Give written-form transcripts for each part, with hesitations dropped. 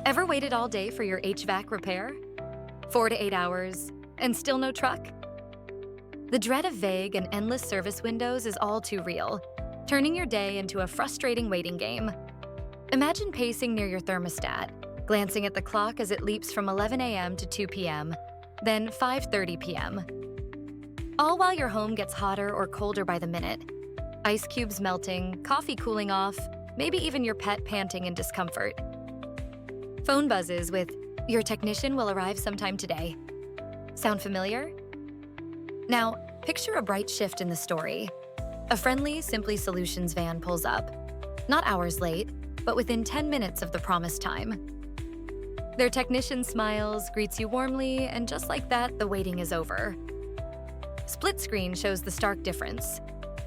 Ever waited all day for your HVAC repair? 4 to 8 hours, and still no truck? The dread of vague and endless service windows is all too real, turning your day into a frustrating waiting game. Imagine pacing near your thermostat, glancing at the clock as it leaps from 11 a.m. to 2 p.m., then 5:30 p.m. All while your home gets hotter or colder by the minute. Ice cubes melting, coffee cooling off, maybe even your pet panting in discomfort. Phone buzzes with, "Your technician will arrive sometime today." Sound familiar? Now, picture a bright shift in the story. A friendly Simply Solutions van pulls up, not hours late, but within 10 minutes of the promised time. Their technician smiles, greets you warmly, and just like that, the waiting is over. Split screen shows the stark difference.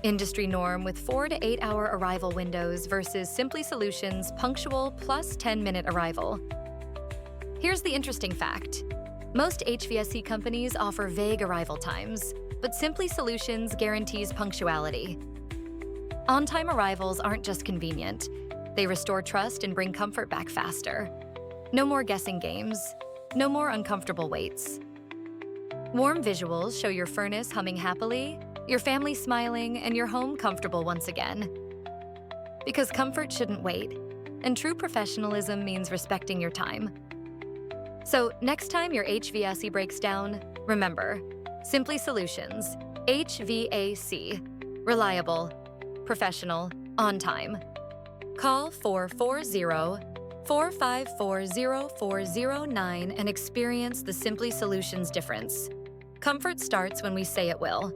Industry norm with 4 to 8 hour arrival windows versus Simply Solutions' punctual plus 10-minute arrival. Here's the interesting fact. Most HVAC companies offer vague arrival times, but Simply Solutions guarantees punctuality. On-time arrivals aren't just convenient. They restore trust and bring comfort back faster. No more guessing games. No more uncomfortable waits. Warm visuals show your furnace humming happily, your family smiling, and your home comfortable once again. Because comfort shouldn't wait, and true professionalism means respecting your time. So next time your HVAC breaks down, remember, Simply Solutions, HVAC, reliable, professional, on time. Call 440-454-0409 and experience the Simply Solutions difference. Comfort starts when we say it will.